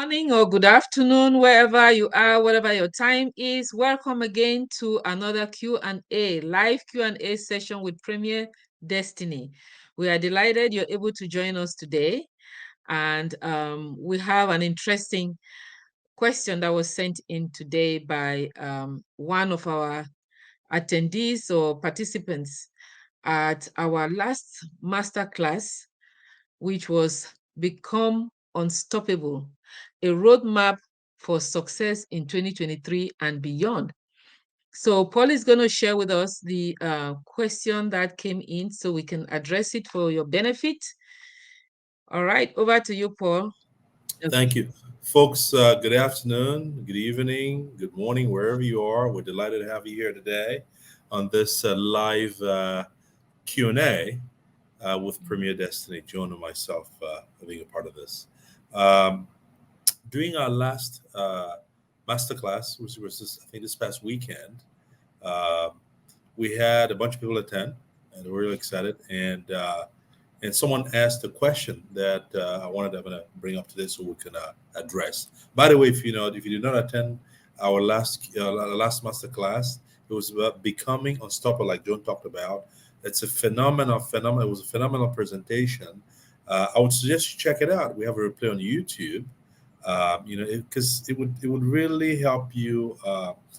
morning or good afternoon, wherever you are, whatever your time is. Welcome again to another Q&A, live Q&A session with Premier Destiny. We are delighted you're able to join us today. And we have an interesting question that was sent in today by one of our attendees or participants at our last masterclass, which was Become Unstoppable, a roadmap for success in 2023 and beyond. So Paul is going to share with us the question that came in so we can address it for your benefit. All right, over to you, Paul. Thank you. Folks, good afternoon, good evening, good morning, wherever you are. We're delighted to have you here today on this live Q&A with Premier Destiny, Joan and myself being a part of this. Um, During our last masterclass, which was I think this past weekend, uh, we had a bunch of people attend, and we're really excited. And someone asked a question that I'm going to bring up today so we can address. By the way, if you did not attend our last master class, it was about becoming unstoppable, like Joan talked about. It's a phenomenal. It was a phenomenal presentation. I would suggest you check it out. We have a replay on YouTube. Because it would really help you.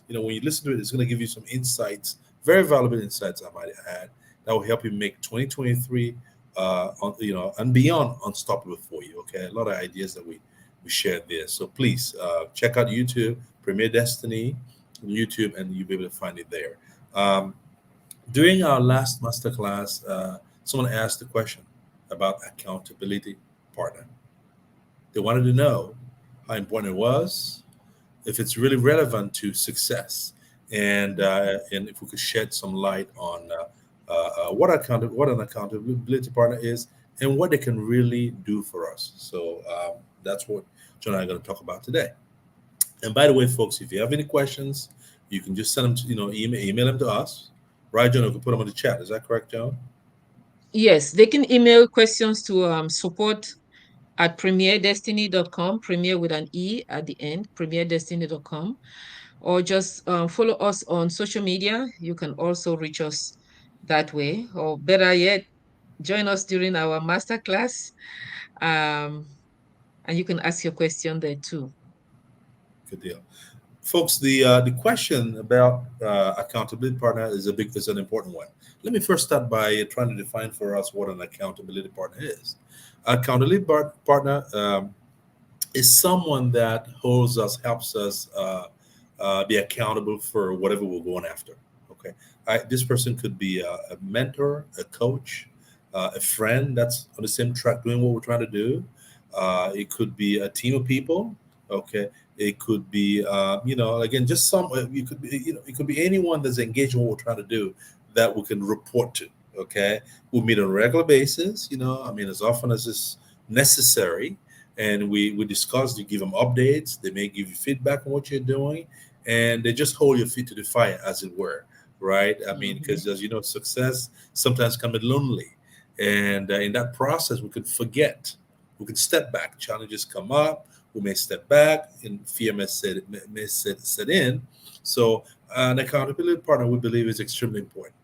When you listen to it, it's going to give you some insights, very valuable insights, I might add, that will help you make 2023 and beyond unstoppable for you. Okay, a lot of ideas that we shared there. So please check out YouTube, Premier Destiny, on YouTube, and you'll be able to find it there. During our last masterclass, someone asked the question about accountability partner. They wanted to know how important it was, if it's really relevant to success, and if we could shed some light on what an accountability partner is and what they can really do for us. So that's what John and I are going to talk about today. And by the way, folks, if you have any questions, you can just send them to email them to us. Right, John? We can put them on the chat. Is that correct, John? Yes, they can email questions to support at premierdestiny.com, premier with an E at the end, premierdestiny.com, or just follow us on social media. You can also reach us that way, or better yet, join us during our masterclass, um, and you can ask your question there too. Good deal. Folks, the question about accountability partner is an important one. Let me first start by trying to define for us what an accountability partner is. Accountability partner is someone that holds us, helps us be accountable for whatever we're going after. Okay, this person could be a mentor, a coach, a friend that's on the same track doing what we're trying to do. It could be a team of people. Okay, it could be again just some. You could be it could be anyone that's engaged in what we're trying to do that we can report to. Okay, we meet on a regular basis. I mean, as often as is necessary, and we discuss. You give them updates. They may give you feedback on what you're doing, and they just hold your feet to the fire, as it were. Right? I mean, Mhm. because as you know, success sometimes can be lonely, and in that process, we could forget. We could step back. Challenges come up. We may step back, and fear may set in. So, an accountability partner, we believe, is extremely important.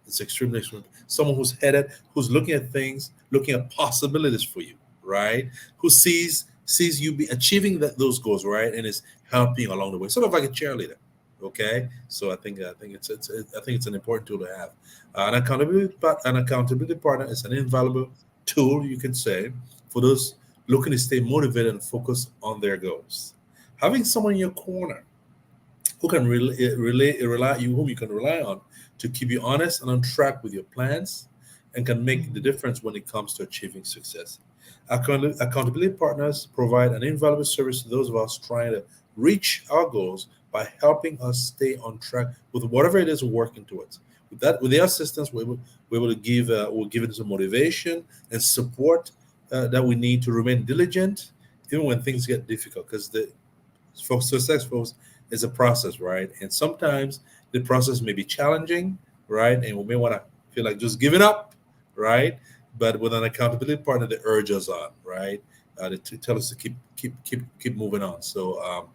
It's extremely. Someone who's headed, who's looking at things, looking at possibilities for you, right? Who sees you be achieving those goals, right, and is helping along the way, sort of like a cheerleader. Okay, so I think it's an important tool to have. An accountability partner is an invaluable tool, you can say, for those looking to stay motivated and focused on their goals. Having someone in your corner who can whom you can rely on to keep you honest and on track with your plans, and can make the Mhm. difference when it comes to achieving success. Accountability partners provide an invaluable service to those of us trying to reach our goals by helping us stay on track with whatever it is we're working towards. With their assistance, we're able to give it some motivation and support that we need to remain diligent even when things get difficult. Because the for successful is a process, right? And sometimes the process may be challenging, right? And we may want to feel like just giving up, right? But with an accountability partner, they urge us on, right? to tell us to keep moving on. So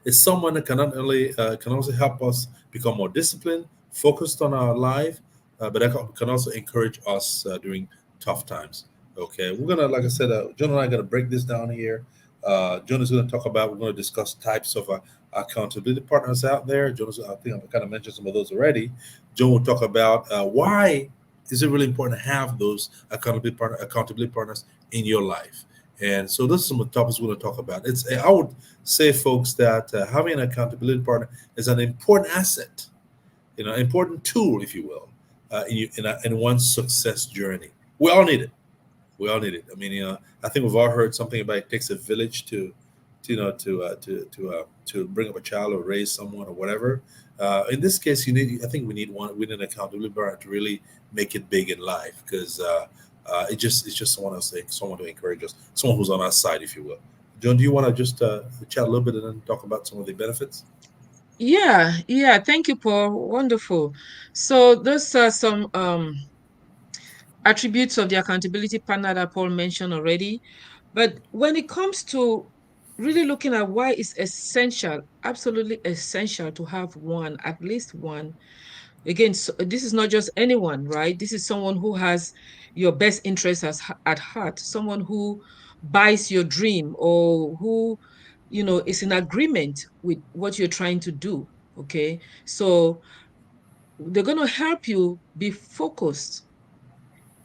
it's someone that can not only can also help us become more disciplined, focused on our life, but that can also encourage us during tough times. Okay, we're gonna, like I said, John and I are gonna break this down here. John is gonna talk about. We're gonna discuss types of accountability partners out there. John, I think I've kind of mentioned some of those already. John will talk about why is it really important to have those accountability partners in your life. And so, those are some of the topics we're going to talk about. I would say, folks, that having an accountability partner is an important asset, important tool, if you will, in one's success journey. We all need it. We all need it. I mean, I think we've all heard something about it takes a village to bring up a child or raise someone or whatever. In this case, I think we need one. We need an accountability partner to really make it big in life because it's just someone to encourage us, someone who's on our side, if you will. John, do you want to just chat a little bit and then talk about some of the benefits? Yeah, yeah. Thank you, Paul. Wonderful. So those are some attributes of the accountability partner that Paul mentioned already. But when it comes to really looking at why it's essential, absolutely essential to have one, at least one. Again, so this is not just anyone, right? This is someone who has your best interests at heart, someone who buys your dream or who, is in agreement with what you're trying to do. Okay. So they're going to help you be focused.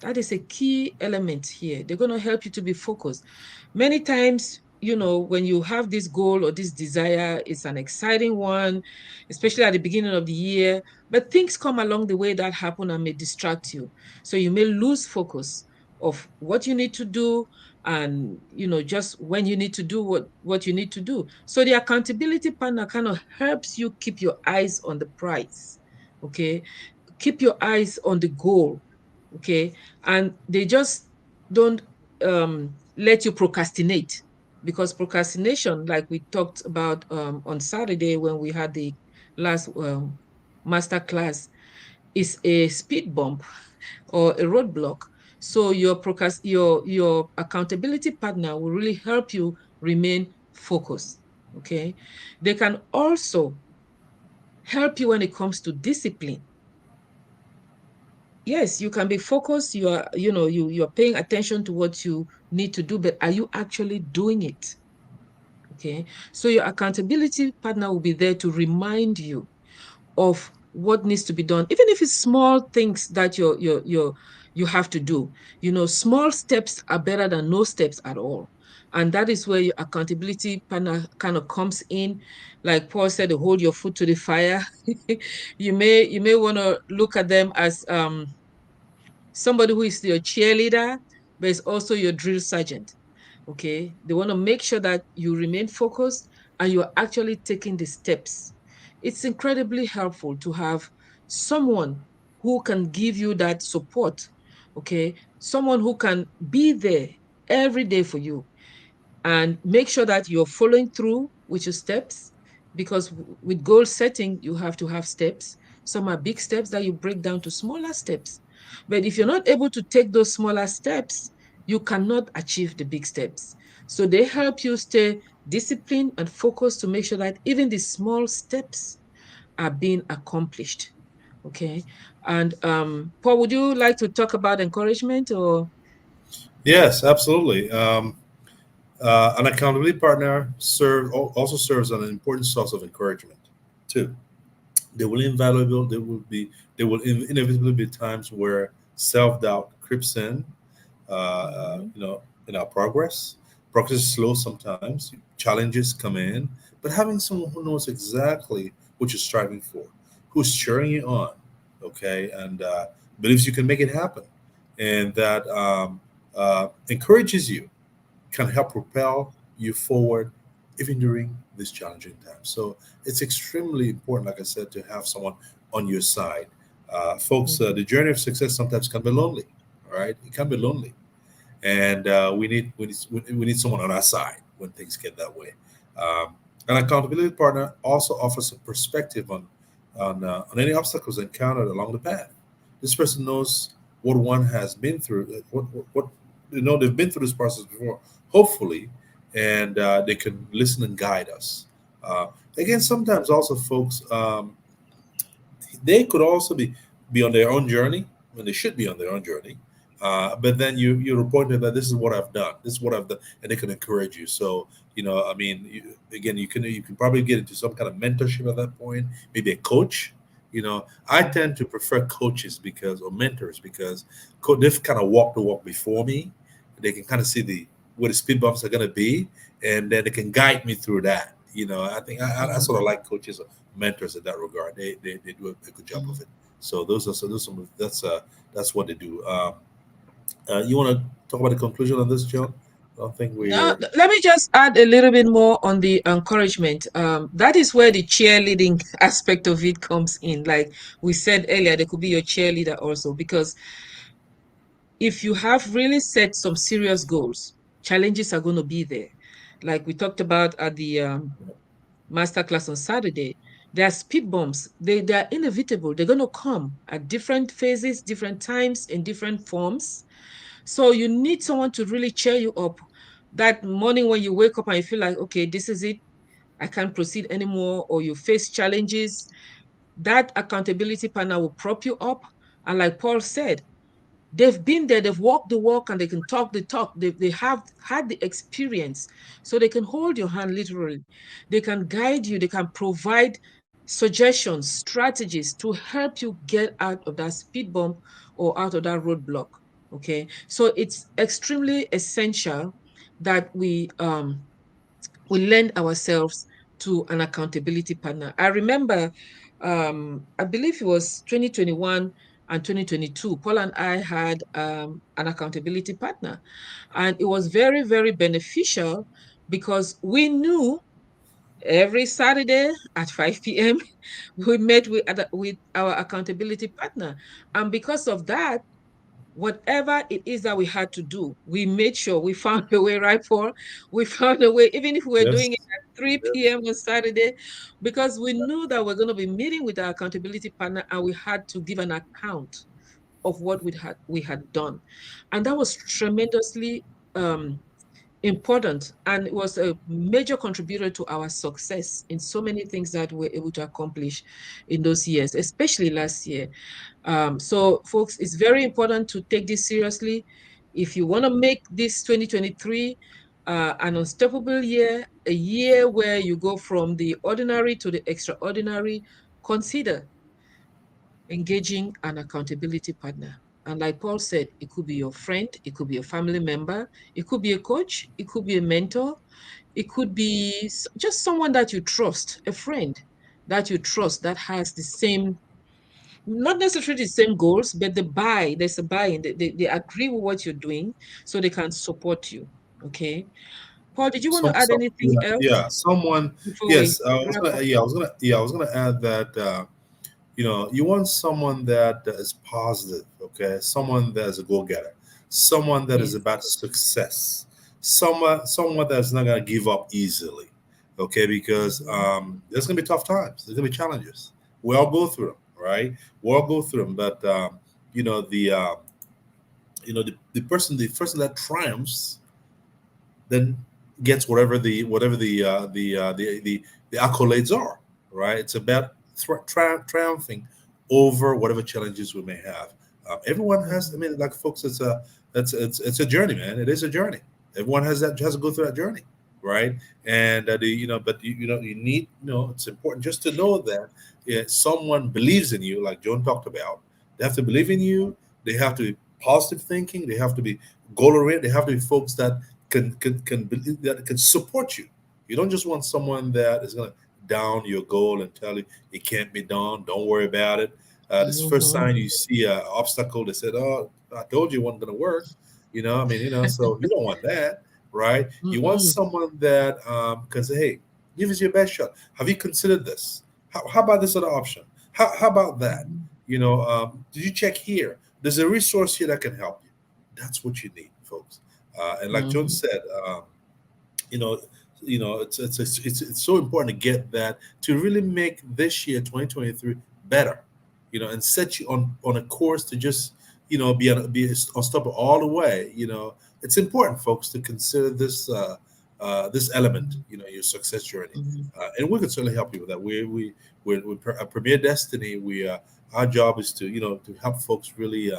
That is a key element here. They're going to help you to be focused. Many times, when you have this goal or this desire, it's an exciting one, especially at the beginning of the year, but things come along the way that happen and may distract you. So you may lose focus of what you need to do and, just when you need to do what you need to do. So the accountability partner kind of helps you keep your eyes on the prize. Okay. Keep your eyes on the goal. Okay. And they just don't let you procrastinate, because procrastination, like we talked about on Saturday when we had the last master class, is a speed bump or a roadblock. So your accountability partner will really help you remain focused. Okay. They can also help you when it comes to discipline. Yes, you can be focused. You are, you're paying attention to what you need to do, but are you actually doing it? Okay. So your accountability partner will be there to remind you of what needs to be done, even if it's small things that you have to do. Small steps are better than no steps at all. And that is where your accountability partner kind of comes in. Like Paul said, to hold your foot to the fire. You may want to look at them as somebody who is your cheerleader, but is also your drill sergeant. Okay. They want to make sure that you remain focused and you're actually taking the steps. It's incredibly helpful to have someone who can give you that support. Okay. Someone who can be there every day for you and make sure that you're following through with your steps, because with goal setting you have to have steps. Some are big steps that you break down to smaller steps, but if you're not able to take those smaller steps, you cannot achieve the big steps. So they help you stay disciplined and focused to make sure that even the small steps are being accomplished. Okay. And Paul, would you like to talk about encouragement or? Yes, absolutely. An accountability partner also serves as an important source of encouragement too. There will invaluable. There will inevitably be times where self doubt creeps in. Mhm. In our progress, progress is slow sometimes. Challenges come in, but having someone who knows exactly what you're striving for, who's cheering you on, okay, and believes you can make it happen, and that encourages you, can help propel you forward even during this challenging time. So it's extremely important, like I said, to have someone on your side. Folks, Mhm. the journey of success sometimes can be lonely, all right? It can be lonely. And we need someone on our side when things get that way. Um, an accountability partner also offers a perspective on any obstacles encountered along the path. This person knows what one has been through, what they've been through this process before, hopefully, and they can listen and guide us. Uh, Again, sometimes also folks, they could also be on their own journey when they should be on their own journey. But then you report to them that this is what I've done, this is what I've done, and they can encourage you. So I mean, again, you can probably get into some kind of mentorship at that point, maybe a coach. I tend to prefer coaches because or mentors because they've kind of walked the walk before me. They can kind of see the where the speed bumps are going to be, and then they can guide me through that. I think I sort of Mhm. like coaches mentors in that regard. They do a good job of Mhm. it. So that's what they do. You want to talk about the conclusion on this, John? I don't think Now, we're. let me just add a little bit more on the encouragement. That is where the cheerleading aspect of it comes in. Like we said earlier, there could be your cheerleader also, because if you have really set some serious goals, challenges are going to be there. Like we talked about at the masterclass on Saturday, there are speed bumps. They are inevitable. They're going to come at different phases, different times, in different forms. So you need someone to really cheer you up. That morning when you wake up and you feel like, okay, this is it, I can't proceed anymore, or you face challenges, that accountability partner will prop you up. And like Paul said, they've been there, they've walked the walk, and they can talk the talk. They have had the experience. So they can hold your hand literally. They can guide you, they can provide suggestions, strategies to help you get out of that speed bump or out of that roadblock. Okay. So it's extremely essential that we lend ourselves to an accountability partner. I remember, I believe it was 2021 and 2022, Paul and I had an accountability partner. And it was very, very beneficial because we knew every Saturday at 5 p.m., we met with our accountability partner. And because of that, whatever it is that we had to do, we made sure we found a way, right, Paul? We found a way, even if we were doing Yes. it at 3 Yes. p.m. on Saturday, because we knew that we're going to be meeting with our accountability partner and we had to give an account of what we had done. And that was tremendously um, important, and it was a major contributor to our success in so many things that we were able to accomplish in those years, especially last year. So, folks, it's very important to take this seriously. If you want to make this 2023 an unstoppable year, a year where you go from the ordinary to the extraordinary, consider engaging an accountability partner. And like Paul said, it could be your friend, it could be a family member, it could be a coach, it could be a mentor, it could be just someone that you trust, a friend that you trust that has the same, not necessarily the same goals, but there's a buy-in. They agree with what you're doing so they can support you. Okay. Paul, did you want to add anything Yeah, else yeah. Someone. before we Yes. wrap up? I was gonna add that. You want someone that is positive, okay? Someone that is a go-getter, someone that is Yes. about success, someone that's not gonna give up easily, okay? Because Mhm. there's gonna be tough times, there's gonna be challenges. We all go through them, right? We all go through them, but you know the the person that triumphs then gets whatever the accolades are, right? It's about triumphing over whatever challenges we may have. Everyone has, I Mhm. mean, like folks, it's a journey, man. It is a journey. Everyone has to go through that journey, right? And but you need, it's important just to know that someone believes in you, like Joan talked about. They have to believe in you. They have to be positive thinking. They have to be goal oriented. They have to be folks that that can support you. You don't just want someone that is going to down your goal and tell you it can't be done. Don't worry about it. This first Mhm. sign you see an obstacle, they said, "Oh, I told you it wasn't going to work." I mean, so you don't want that, right? You want Mm-mm. someone that can say, "Hey, give us your best shot. Have you considered this? How about this other option? How about that? Mhm. Did you check here? There's a resource here that can help you." That's what you need, folks. And like John Mhm. said, you know, it's so important to get that to really make this year 2023 better, and set you on a course to just be unstoppable all the way. it's important, folks, to consider this element, Mhm. your success journey, Mhm. and we can certainly help you with that. We're Premier Destiny. We Our job is to to help folks really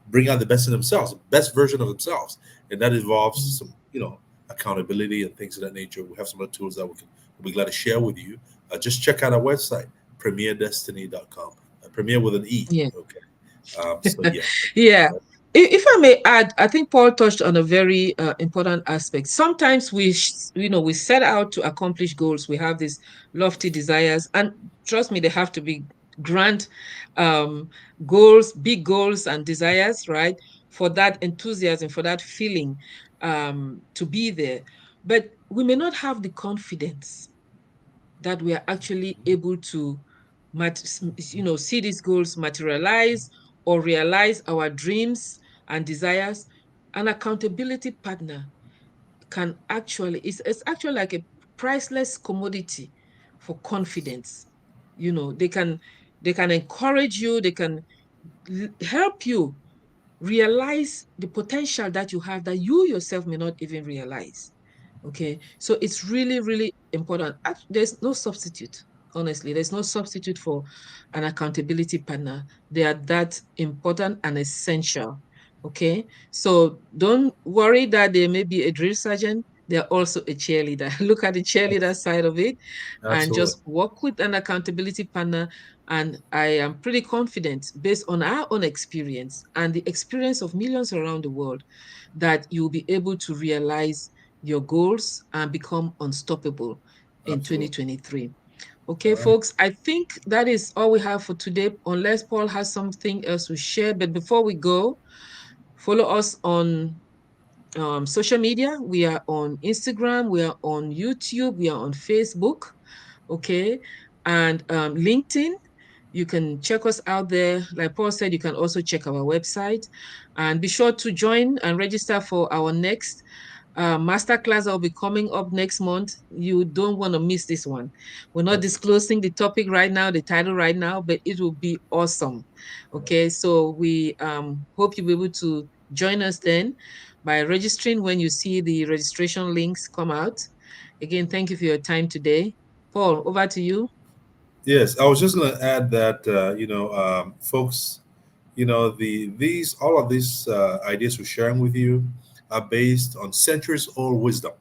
bring out the best in themselves, the best version of themselves, and that involves Mhm. some accountability and things of that nature. We have some of the tools that we'll be glad to share with you. Just check out our website, premierdestiny.com. Premier with an E. Yeah. Okay. So yeah. Yeah. If I may add, I think Paul touched on a very important aspect. Sometimes we set out to accomplish goals. We have these lofty desires, and trust me, they have to be grand um, goals, big goals and desires, right? For that enthusiasm, for that feeling to be there. But we may not have the confidence that we are actually able to see these goals materialize or realize our dreams and desires. An accountability partner can actually it's actually like a priceless commodity for confidence. They can encourage you, they can help you realize the potential that you have that you yourself may not even realize. Okay, so it's really, really important. There's no substitute. Honestly, there's no substitute for an accountability partner. They are that important and essential. Okay, so don't worry that they may be a drill sergeant. They're also a cheerleader. Look at the cheerleader side of it and Absolutely. just work with an accountability partner. And I am pretty confident, based on our own experience and the experience of millions around the world, that you'll be able to realize your goals and become unstoppable in Absolutely. 2023. All Okay, right. folks, I think that is all we have for today, unless Paul has something else to share. But before we go, follow us on social media. We are on Instagram, we are on YouTube, we are on Facebook, okay, and LinkedIn. You can check us out there. Like Paul said, you can also check our website, and be sure to join and register for our next masterclass that will be coming up next month. You don't want to miss this one. We're not Okay. disclosing the topic right now, the title right now, but it will be awesome. Okay, so we hope you'll be able to join us then by registering when you see the registration links come out. Again, thank you for your time today. Paul, over to you. Yes, I was just going to add that folks, all of these ideas we're sharing with you are based on centuries old wisdom,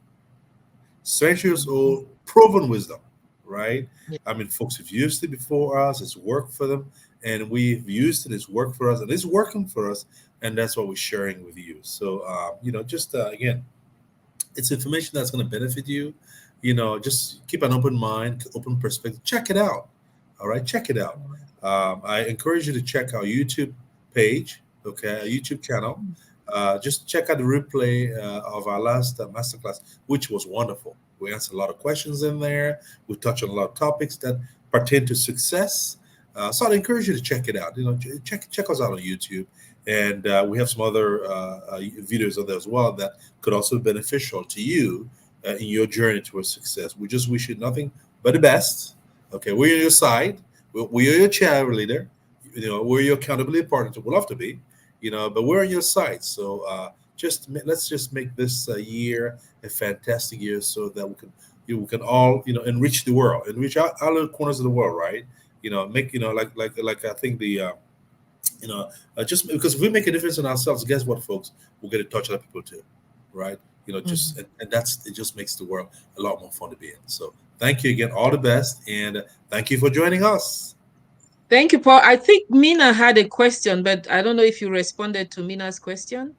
centuries Mhm. old proven wisdom, right? Yeah. I mean, folks have used it before us; it's worked for them, and we've used it; it's worked for us, and it's working for us, and that's what we're sharing with you. So, just again, it's information that's going to benefit you. Just keep an open mind, open perspective. Check it out. All right, check it out. I encourage you to check our YouTube page, okay, our YouTube channel. Just check out the replay of our last masterclass, which was wonderful. We answered a lot of questions in there. We touched on a lot of topics that pertain to success. So I'd encourage you to check it out. Check us out on YouTube, and we have some other videos of there as well that could also be beneficial to you in your journey towards success. We just wish you nothing but the best. Okay, we're on your side. We're your cheerleader. We're your accountability partner. We'll have to be. But we're on your side. So let's just make this year a fantastic year, so that we can all enrich the world, enrich our little corners of the world, right? Make like I think you know, just because if we make a difference in ourselves, guess what, folks? We'll get to touch other people too, right? Mhm. And that's it. Just makes the world a lot more fun to be in. So thank you again, all the best, and thank you for joining us. Thank you, Paul. I think Mina had a question, but I don't know if you responded to Mina's question.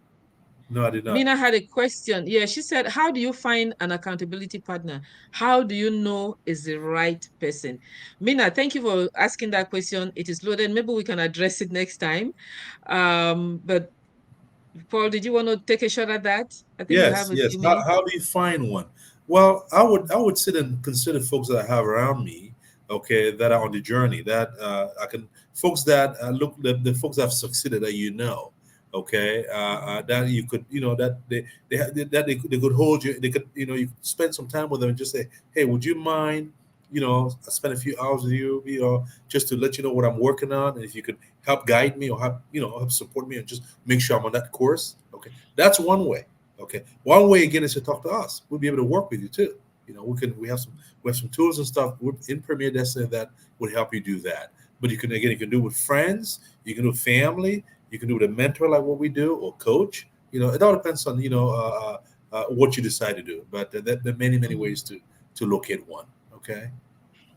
No, I did not. Mina had a question. Yeah, she said, how do you find an accountability partner? How do you know is the right person? Mina, thank you for asking that question. It is loaded. Maybe we can address it next time. But Paul, did you want to take a shot at that? I think we Yes, have a yes. few How minutes. do you find one? Well, I would sit and consider folks that I have around me, okay, that are on the journey. That I can folks that look the folks that have succeeded that okay, that you could that they could hold you. They could you could spend some time with them and just say, hey, would you mind? I spend a few hours with you, just to let you know what I'm working on, and if you could help guide me or help support me and just make sure I'm on that course. Okay, that's one way. Okay, one way again is to talk to us. We'll be able to work with you too. We have some tools and stuff in Premier Destiny that would help you do that. But you can do it with friends, you can do it with family, you can do it with a mentor like what we do or coach. It all depends on what you decide to do. But there are many Mhm. ways to locate one. Okay,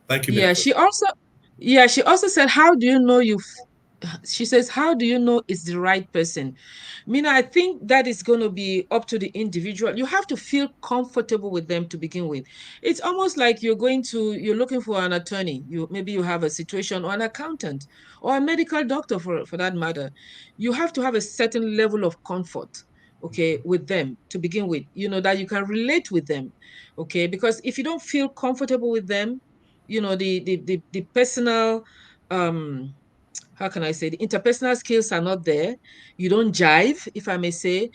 thank you, Mina, Yeah, for she that. also yeah, she also said, how do you know she says, how do you know it's the right person? Mina, I think that is going to be up to the individual. You have to feel comfortable with them to begin with. It's almost like you're looking for an attorney. Maybe you have a situation, or an accountant, or a medical doctor for that matter. You have to have a certain level of comfort, okay, with them to begin with, that you can relate with them, okay? Because if you don't feel comfortable with them, the personal, um how can I say, the interpersonal skills are not there, you don't jive, if I may say,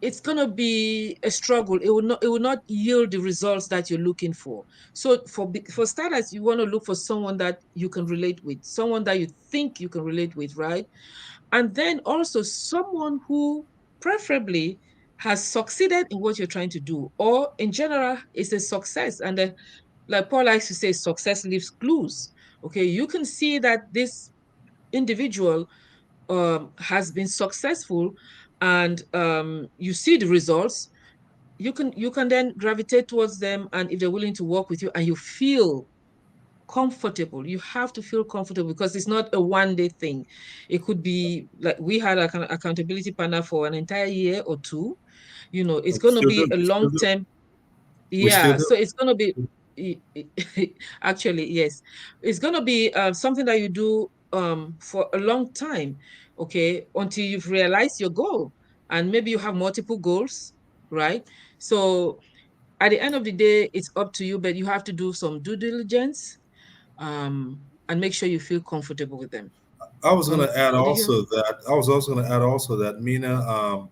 it's gonna be a struggle. It will not yield the results that you're looking for. So for starters, you want to look for someone that you can relate with, someone that you think you can relate with, right? And then also someone who preferably has succeeded in what you're trying to do, or in general is a success. And like Paul likes to say, success leaves clues. Okay, you can see that this individual has been successful, and you see the results. You can then gravitate towards them, and if they're willing to work with you and you feel comfortable, you have to feel comfortable, because it's not a one day thing. It could be like we had an accountability partner for an entire year or two. It's And we going to still be do. a We still long do. term. We still Yeah, do. so it's going to be actually, yes, it's going to be something that you do for a long time, okay, until you've realized your goal, and maybe you have multiple goals, right? So at the end of the day, it's up to you, but you have to do some due diligence, and make sure you feel comfortable with them. I was going to add What did you? also that I was also going to add also that Mina,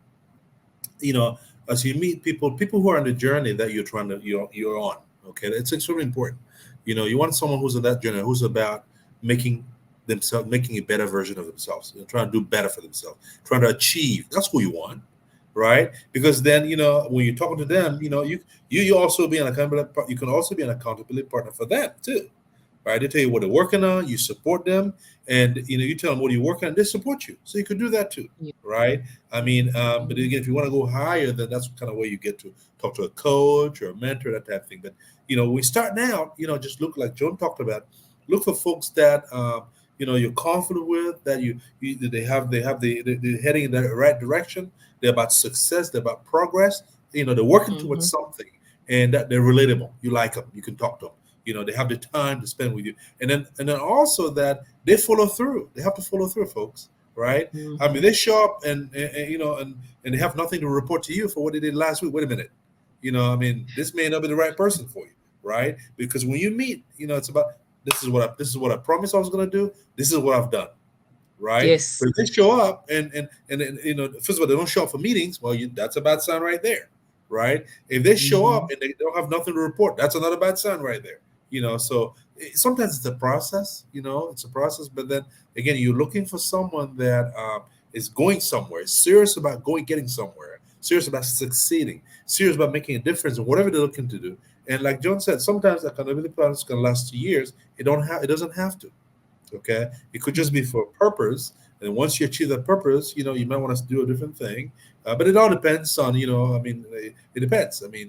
you know, as you meet people who are on the journey that you're on. Okay, it's extremely important. You want someone who's on that journey, who's about making making a better version of themselves, trying to do better for themselves, trying to achieve. That's who you want, right? Because then when you're talking to them, you also be an accountability. You can also be an accountability partner for them too, right? They tell you what they're working on, you support them, and you tell them what you're working on, they support you. So you could do that too, Yeah. right? I mean, but Mhm. again, if you want to go higher, then that's kind of where you get to talk to a coach or a mentor, that type of thing. But we start out, just look like Joan talked about. Look for folks that you're confident with, that they're heading in the right direction. They're about success. They're about progress. They're working towards Mhm. something, and that they're relatable. You like them. You can talk to them. They have the time to spend with you, and then also that they follow through. They have to follow through, folks, right? I mean, Mhm. they show up and they have nothing to report to you for what they did last week. Wait a minute, I mean, this may not be the right person for you, right? Because when you meet, it's about this is what I promised I was going to do. This is what I've done, right? Yes. But if they show up and first of all, they don't show up for meetings. Well, that's a bad sign right there, right? If they show up Mhm. and they don't have nothing to report, that's another bad sign right there. So sometimes it's a process. It's a process. But then again, you're looking for someone that is going somewhere, serious about getting somewhere, serious about succeeding, serious about making a difference in whatever they're looking to do. And like John said, sometimes accountability plans can last 2 years. It doesn't have to. Okay, it could just be Mhm. for a purpose, and once you achieve that purpose, you might want to do a different thing. But it all depends on, I mean, it depends. I mean,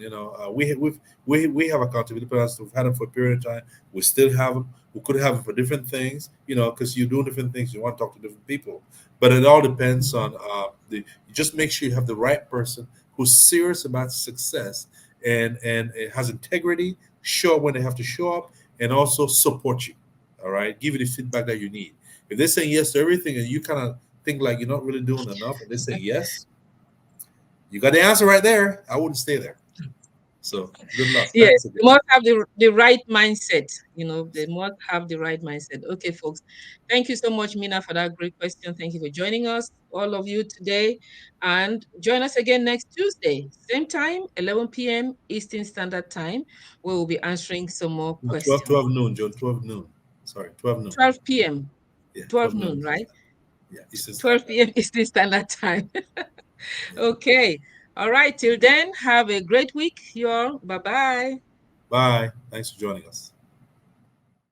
we have accountability plans. We've had them for a period of time. We still have them. We could have them for different things, because you're doing different things. You want to talk to different people, but it all depends on Mhm. the you just make sure you have the right person who's serious about success, and it has integrity, show up when they have to show up, and also support you. All right, give you the feedback that you need. If they're saying yes to everything and you kind of think like you're not really doing enough, and they say yes, you got the answer right there. I wouldn't stay there. So good luck. Yes, Thanks they again. must have the right mindset. They must have the right mindset. Okay, folks. Thank you so much, Mina, for that great question. Thank you for joining us, all of you today. And join us again next Tuesday, same time, 11 p.m. Eastern Standard Time, where we'll be answering some more No, 12, questions. 12 noon, John. 12 noon. Sorry, 12 noon. 12 p.m. Yeah, 12 12 noon noon, Eastern right? Standard. Yeah, Eastern 12 Standard. p.m. Eastern Standard Time. Okay. All right. Till then, have a great week, you all. Bye bye. Bye. Thanks for joining us.